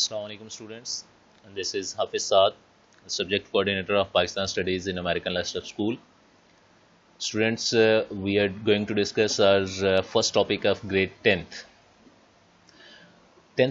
Assalamu alaikum students, and this is Hafiz Saad, subject coordinator of Pakistan Studies in American Leicester School. Students, we are going to discuss our first topic of grade 10th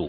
2.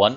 1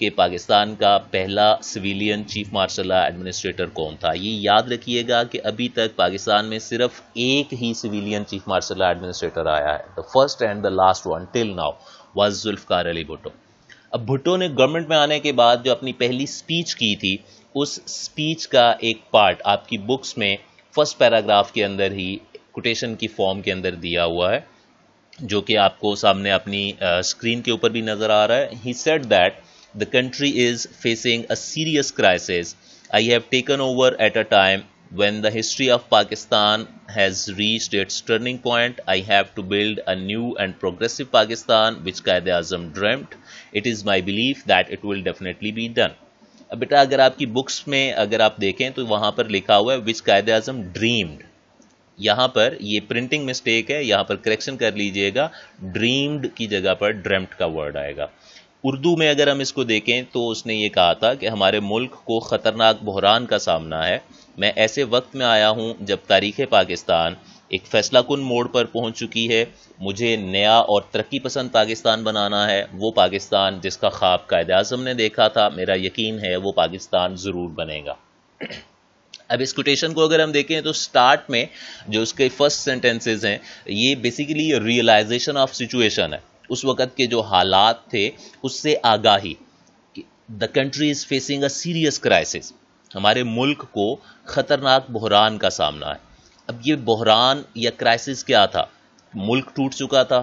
کہ پاکستان کا پہلا civilian chief martial law administrator کون تھا. یہ یاد رکھیے گا کہ ابھی تک پاکستان میں صرف ایک ہی civilian chief martial law administrator آیا ہے. The first and the last one till now was Zulfiqar Ali Bhutto. اب بھٹو نے گورنمنٹ میں آنے کے بعد جو اپنی پہلی سپیچ کی تھی, اس سپیچ کا ایک پارٹ آپ کی بکس میں فرسٹ پیراگراف کے اندر ہی کوٹیشن کی فارم کے اندر دیا ہوا ہے, جو کہ آپ کو سامنے اپنی اسکرین کے اوپر بھی نظر آ رہا ہے. He said that the country is facing a serious crisis. I have taken over at a time when the history of Pakistan has reached its turning point. I have to build a new and progressive Pakistan which Quaid-e-Azam dreamt. It is my belief that it will definitely be done. اب بیٹا اگر آپ کی books میں اگر آپ دیکھیں تو وہاں پر لکھا ہوا ہے which Quaid-e-Azam dreamed. یہاں پر یہ پرنٹنگ مسٹیک ہے, یہاں پر کریکشن کر لیجئے گا, ڈریمڈ کی جگہ پر ڈریمٹ کا ورڈ آئے گا. اردو میں اگر ہم اس کو دیکھیں تو اس نے یہ کہا تھا کہ ہمارے ملک کو خطرناک بحران کا سامنا ہے. میں ایسے وقت میں آیا ہوں جب تاریخ پاکستان ایک فیصلہ کن موڑ پر پہنچ چکی ہے. مجھے نیا اور ترقی پسند پاکستان بنانا ہے, وہ پاکستان جس کا خواب قائد اعظم نے دیکھا تھا. میرا یقین ہے وہ پاکستان ضرور بنے گا. اب اس کوٹیشن کو اگر ہم دیکھیں تو سٹارٹ میں جو اس کے فرسٹ سینٹنسز ہیں یہ بیسیکلی ریئلائزیشن آف سچویشن ہے, اس وقت کے جو حالات تھے اس سے آگاہی. The country is facing a serious crisis, ہمارے ملک کو خطرناک بحران کا سامنا ہے. اب یہ بحران یا کرائسس کیا تھا؟ ملک ٹوٹ چکا تھا,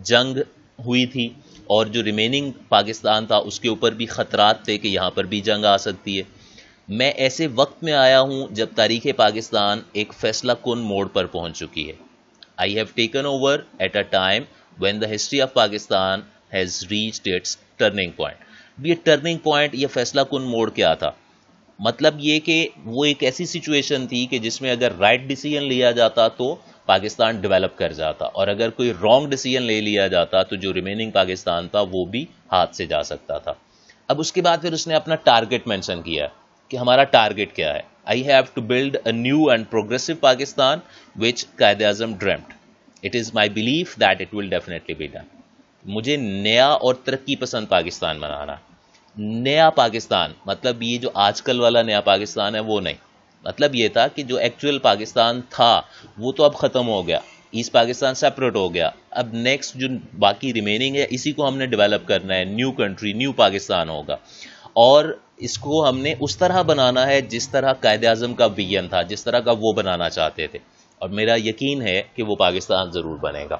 جنگ ہوئی تھی, اور جو ریمیننگ پاکستان تھا اس کے اوپر بھی خطرات تھے کہ یہاں پر بھی جنگ آ سکتی ہے. میں ایسے وقت میں آیا ہوں جب تاریخ پاکستان ایک فیصلہ کن موڑ پر پہنچ چکی ہے. I have taken over at a time when the history of Pakistan has reached its turning point. یہ ٹرننگ پوائنٹ یا فیصلہ کن موڑ کیا تھا؟ مطلب یہ کہ وہ ایک ایسی سچویشن تھی کہ جس میں اگر رائٹ ڈیسیژن لیا جاتا تو پاکستان ڈیولپ کر جاتا, اور اگر کوئی رانگ ڈیسیژن لے لیا جاتا تو جو ریمیننگ پاکستان تھا وہ بھی ہاتھ سے جا سکتا تھا. اب اس کے بعد پھر اس نے اپنا ٹارگٹ مینشن کیا کہ ہمارا ٹارگٹ کیا ہے. I have to build a new and progressive Pakistan which Quaid-e-Azam dreamt. It is my belief that it will definitely be done. مجھے نیا اور ترقی پسند پاکستان بنانا. نیا پاکستان مطلب یہ جو آج کل والا نیا پاکستان ہے وہ نہیں, مطلب یہ تھا کہ جو ایکچوئل پاکستان تھا وہ تو اب ختم ہو گیا, ایسٹ پاکستان سیپریٹ ہو گیا. اب نیکسٹ جو باقی ریمیننگ ہے اسی کو ہم نے ڈیولپ کرنا ہے, نیو کنٹری نیو پاکستان ہوگا, اور اس کو ہم نے اس طرح بنانا ہے جس طرح قائد اعظم کا ویژن تھا, جس طرح کا وہ بنانا چاہتے تھے, اور میرا یقین ہے کہ وہ پاکستان ضرور بنے گا.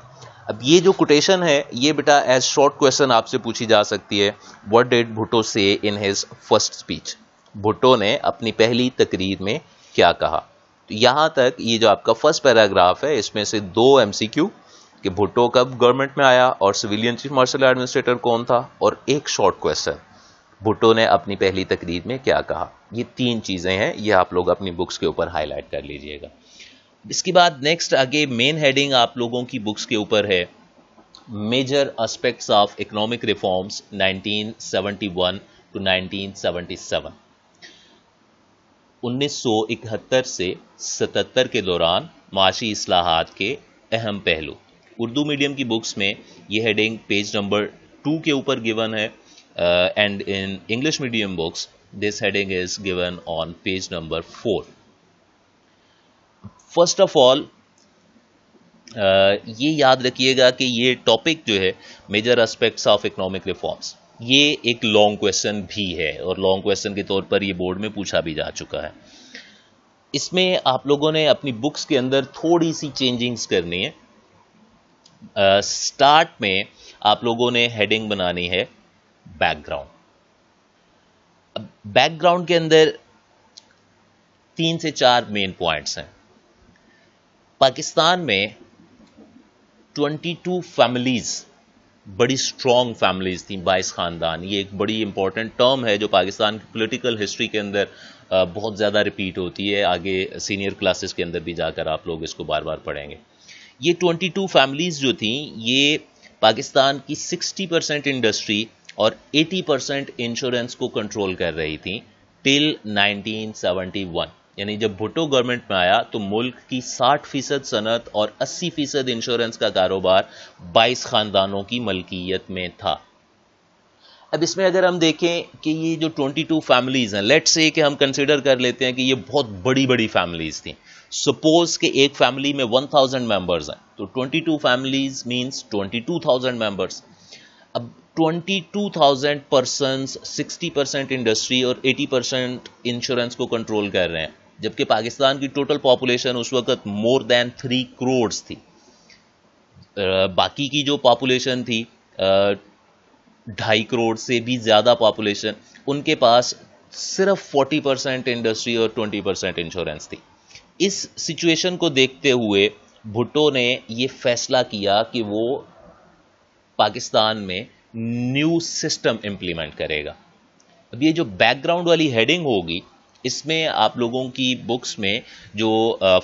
اب یہ جو کوٹیشن ہے یہ بیٹا ایز شارٹ کویسچن آپ سے پوچھی جا سکتی ہے, واٹ ڈیڈ بھٹو سے in his first speech. Bhutto نے اپنی پہلی تقریر میں کیا کہا؟ تو یہاں تک یہ جو آپ کا فرسٹ پیراگراف ہے اس میں سے 2 MCQ کہ بھٹو کب گورنمنٹ میں آیا اور سویلین چیف مارشل ایڈمنسٹریٹر کون تھا, اور ایک شارٹ کویسچن بھٹو نے اپنی پہلی تقریر میں کیا کہا. یہ 3 چیزیں ہیں, یہ آپ لوگ اپنی بکس کے اوپر ہائی لائٹ کر لیجئے گا. اس کے بعد نیکسٹ آگے مین ہیڈنگ آپ لوگوں کی بکس کے اوپر ہے major aspects of economic reforms 1971 to 1977. 1971 سے 77 کے دوران معاشی اصلاحات کے اہم پہلو. اردو میڈیم کی بکس میں یہ ہیڈنگ پیج نمبر 2 کے اوپر گیون ہے, and in English medium books this heading is given on page number 4. First of all یہ یاد رکھیے گا کہ یہ ٹاپک جو ہے major aspects of economic reforms, یہ ایک لانگ کویسچن بھی ہے, اور لانگ کویسچن کے طور پر یہ بورڈ میں پوچھا بھی جا چکا ہے. اس میں آپ لوگوں نے اپنی بکس کے اندر تھوڑی سی چینجنگز کرنی ہے. سٹارٹ میں آپ لوگوں نے ہیڈنگ بنانی ہے بیک گراؤنڈ. بیک گراؤنڈ کے اندر 3 سے 4 مین پوائنٹس ہیں. پاکستان میں 22 فیملیز, بڑی سٹرونگ فیملیز تھیں, 22 خاندان. یہ ایک بڑی امپورٹنٹ ٹرم ہے جو پاکستان کی پولیٹیکل ہسٹری کے اندر بہت زیادہ ریپیٹ ہوتی ہے. آگے سینئر کلاسز کے اندر بھی جا کر آپ لوگ اس کو بار بار پڑھیں گے. یہ 22 فیملیز جو تھیں یہ پاکستان کی 60% انڈسٹری اور 80% انشورنس کو کنٹرول کر رہی تھیں ٹل 1971. یعنی جب بھٹو گورنمنٹ میں آیا تو ملک کی 60% صنعت اور 80% انشورنس کا کاروبار 22 خاندانوں کی ملکیت میں تھا. اب اس میں اگر ہم دیکھیں کہ یہ جو 22 فیملیز ہیں، لیٹ سے کہ ہم کنسیڈر کر لیتے ہیں کہ یہ بہت بڑی بڑی فیملیز تھیں. سپوز کہ ایک فیملی میں 1000 ممبرز ہیں، تو 22 فیملیز مینس 22,000 ممبرز. اب 22,000 پرسنز 60% انڈسٹری اور 80% انشورنس کو کنٹرول کر رہے ہیں، جبکہ پاکستان کی ٹوٹل پاپولیشن اس وقت مور دین 3 کروڑز تھی. باقی کی جو پاپولیشن تھی 2.5 کروڑ سے بھی زیادہ پاپولیشن، ان کے پاس صرف 40% انڈسٹری اور 20% انشورنس تھی. اس سچویشن کو دیکھتے ہوئے بھٹو نے یہ فیصلہ کیا کہ وہ پاکستان میں نیو سسٹم امپلیمنٹ کرے گا. اب یہ جو بیک گراؤنڈ والی ہیڈنگ ہوگی، اس میں آپ لوگوں کی بکس میں جو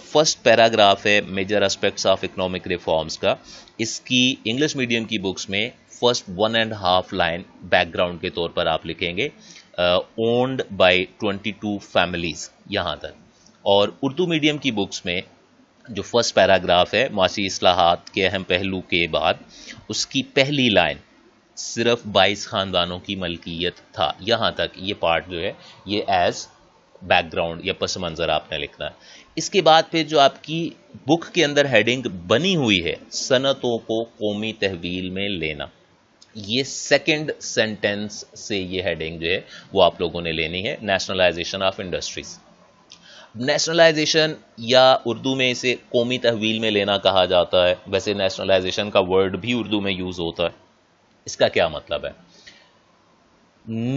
فرسٹ پیراگراف ہے major aspects of economic reforms کا، اس کی انگلش میڈیم کی بکس میں فرسٹ 1.5 لائن بیک گراؤنڈ کے طور پر آپ لکھیں گے اونڈ بائی 22 فیملیز یہاں تک. اور اردو میڈیم کی بکس میں جو فرسٹ پیراگراف ہے معاشی اصلاحات کے اہم پہلو کے بعد، اس کی پہلی لائن صرف 22 خاندانوں کی ملکیت تھا، یہاں تک یہ پارٹ جو ہے یہ ایز بیک گراؤنڈ یا پس منظر آپ نے لکھنا ہے. اس کے بعد پھر جو آپ کی بک کے اندر ہیڈنگ بنی ہوئی ہے صنعتوں کو قومی تحویل میں لینا، یہ سیکنڈ سینٹنس سے یہ ہیڈنگ جو ہے وہ آپ لوگوں نے لینی ہے، نیشنلائزیشن آف انڈسٹریز. نیشنلائزیشن یا اردو میں اسے قومی تحویل میں لینا کہا جاتا ہے. ویسے نیشنلائزیشن کا ورڈ بھی اردو میں یوز ہوتا ہے. اس کا کیا مطلب ہے؟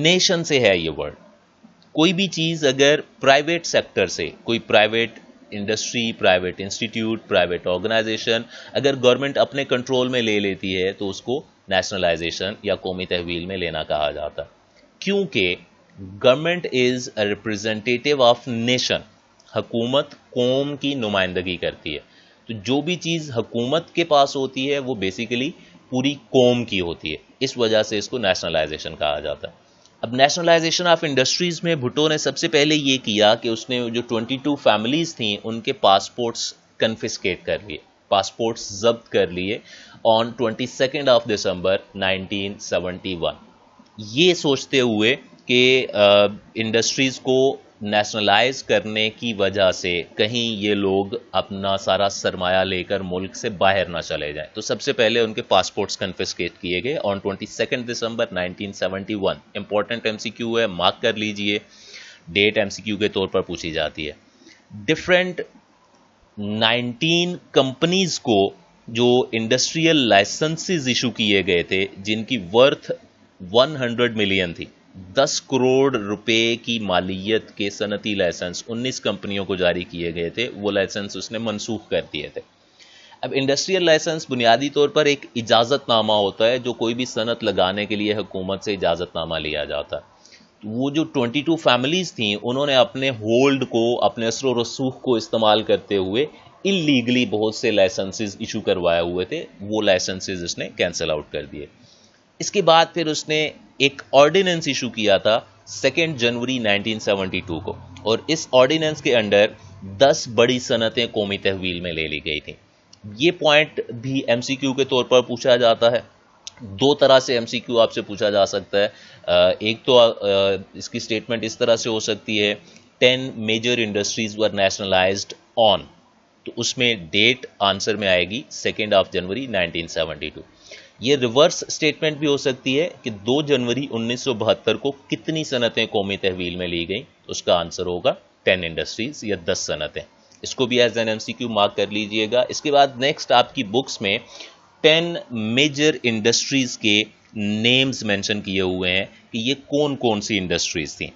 نیشن سے ہے یہ ورڈ. کوئی بھی چیز اگر پرائیویٹ سیکٹر سے، کوئی private industry, private institute, private organisation اگر گورنمنٹ اپنے کنٹرول میں لے لیتی ہے تو اس کو نیشنلائزیشن یا قومی تحویل میں لینا کہا جاتا ہے. کیونکہ government is a representative of nation, حکومت قوم کی نمائندگی کرتی ہے. تو جو بھی چیز حکومت کے پاس ہوتی ہے وہ بیسیکلی پوری قوم کی ہوتی ہے، اس وجہ سے اس کو نیشنلائزیشن کہا جاتا ہے. اب نیشنلائزیشن آف انڈسٹریز میں بھٹو نے سب سے پہلے یہ کیا کہ اس نے جو 22 فیملیز تھیں ان کے پاسپورٹس کنفسکیٹ کر لیے، پاسپورٹس ضبط کر لیے آن 22 دسمبر 1971، یہ سوچتے ہوئے کہ انڈسٹریز کو نیشنلائز کرنے کی وجہ سے کہیں یہ لوگ اپنا سارا سرمایہ لے کر ملک سے باہر نہ چلے جائیں. تو سب سے پہلے ان کے پاسپورٹس کنفسکیٹ کیے گئے آن 22 دسمبر 1971. امپورٹنٹ ایم سی کیو ہے، مارک کر لیجئے، ڈیٹ ایم سی کیو کے طور پر پوچھی جاتی ہے. ڈفرینٹ 19 کمپنیز کو جو انڈسٹریل لائسنسز ایشو کیے گئے تھے جن کی ورتھ 100 ملین تھی، 10 کروڑ روپے کی مالیت کے صنعتی لائسنس 19 کمپنیوں کو جاری کیے گئے تھے. وہ لائسنس اس نے منسوخ کر دیے تھے. اب انڈسٹریل لائسنس بنیادی طور پر ایک اجازت نامہ ہوتا ہے جو کوئی بھی صنعت لگانے کے لیے حکومت سے اجازت نامہ لیا جاتا ہے. وہ جو 22 فیملیز تھیں انہوں نے اپنے ہولڈ کو، اپنے اثر و رسوخ کو استعمال کرتے ہوئے انلیگلی بہت سے لائسنسز ایشو کروائے ہوئے تھے، وہ لائسنسز اس نے کینسل آؤٹ کر دیے. اس کے بعد پھر اس نے ایک آرڈیننس ایشو کیا تھا 2 جنوری 1972 کو، اور اس آرڈیننس کے انڈر 10 بڑی صنعتیں قومی تحویل میں لے لی گئی تھیں. یہ پوائنٹ بھی ایم سی کیو کے طور پر پوچھا جاتا ہے. 2 طرح سے ایم سی کیو آپ سے پوچھا جا سکتا ہے. ایک تو اس کی سٹیٹمنٹ اس طرح سے ہو سکتی ہے 10 میجر انڈسٹریز ور نیشنلائزڈ آن، تو اس میں ڈیٹ آنسر میں آئے گی 2 جنوری 1972. یہ ریورس سٹیٹمنٹ بھی ہو سکتی ہے کہ 2 جنوری 1972 کو کتنی صنعتیں قومی تحویل میں لی گئیں، تو اس کا آنسر ہوگا 10 انڈسٹریز یا 10 صنعتیں. اس کو بھی as an M C Q mark کر لیجئے گا. اس کے بعد نیکسٹ آپ کی بکس میں 10 میجر انڈسٹریز کے نیمز مینشن کیے ہوئے ہیں کہ یہ کون کون سی انڈسٹریز تھیں.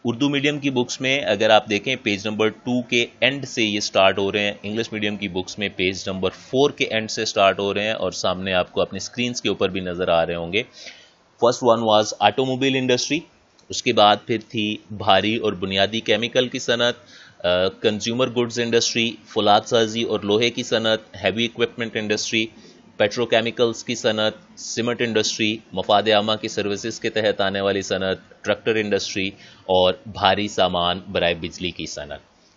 اردو میڈیم کی بکس میں اگر آپ دیکھیں پیج نمبر 2 کے اینڈ سے یہ سٹارٹ ہو رہے ہیں، انگلش میڈیم کی بکس میں پیج نمبر 4 کے اینڈ سے سٹارٹ ہو رہے ہیں، اور سامنے آپ کو اپنی سکرینز کے اوپر بھی نظر آ رہے ہوں گے. First one was automobile industry, اس کے بعد پھر تھی بھاری اور بنیادی کیمیکل کی صنعت، کنزیومر گڈز انڈسٹری، فولاد سازی اور لوہے کی صنعت، heavy equipment industry, petro chemicals کی صنعت، سیمنٹ انڈسٹری، مفاد عامہ کی سروسز کے تحت آنے والی صنعت، ٹریکٹر انڈسٹری اور بھاری سامان برائے بجلی کی صنعت.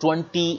20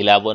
11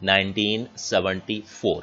1974।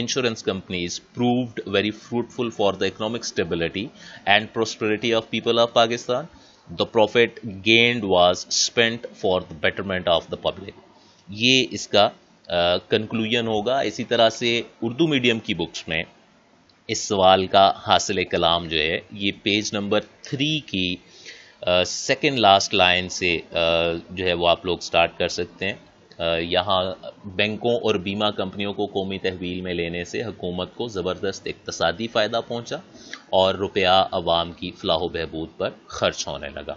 insurance companies proved very fruitful for the economic stability and prosperity of people of Pakistan. the profit gained was spent for the betterment of the public. یہ اس کا کنکلوژن ہوگا. اسی طرح سے اردو میڈیم کی بکس میں اس سوال کا حاصل کلام جو ہے یہ پیج نمبر 3 کی سیکنڈ لاسٹ لائن سے جو ہے وہ آپ لوگ سٹارٹ کر سکتے ہیں. یہاں بینکوں اور بیمہ کمپنیوں کو قومی تحویل میں لینے سے حکومت کو زبردست اقتصادی فائدہ پہنچا اور روپیہ عوام کی فلاح و بہبود پر خرچ ہونے لگا.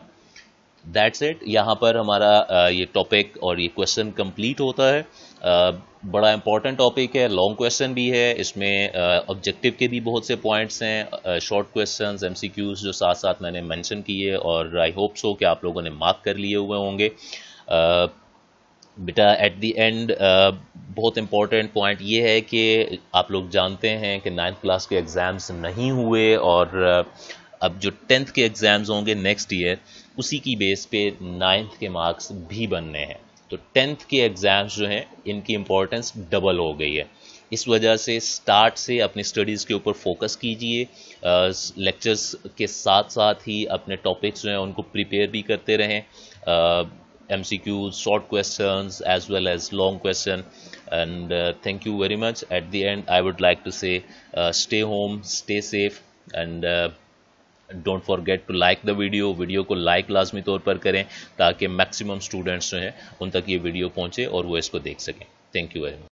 That's it. یہاں پر ہمارا یہ ٹاپک اور یہ کوشچن کمپلیٹ ہوتا ہے. بڑا امپورٹنٹ ٹاپک ہے, لانگ کوشچن بھی ہے, اس میں آبجیکٹیو کے بھی بہت سے پوائنٹس ہیں, short questions M C Qs جو ساتھ ساتھ میں نے مینشن کیے, اور آئی ہوپ سو کہ آپ لوگوں نے مارک کر لیے ہوئے ہوں گے. بیٹا ایٹ دی اینڈ بہت امپورٹنٹ پوائنٹ یہ ہے کہ آپ لوگ جانتے ہیں کہ 9th کلاس کے ایگزامس نہیں ہوئے, اور اب جو 10th کے ایگزامز ہوں گے نیکسٹ ایئر, اسی کی بیس پہ 9th کے مارکس بھی بننے ہیں. تو 10th کے ایگزامز جو ہیں ان کی امپورٹنس ڈبل ہو گئی ہے. اس وجہ سے سٹارٹ سے اپنی سٹڈیز کے اوپر فوکس کیجئے, لیکچرز کے ساتھ ساتھ ہی اپنے ٹاپکس جو ہیں ان کو پریپیئر بھی کرتے رہیں, M C Qs, short questions as well as long question. And thank you very much. At the end I would like to say stay home, stay safe, and don't forget to like the video کو like لازمی طور پر کریں تاکہ maximum students جو ہیں ان تک یہ video پہنچے اور وہ اس کو دیکھ سکیں. Thank you very much.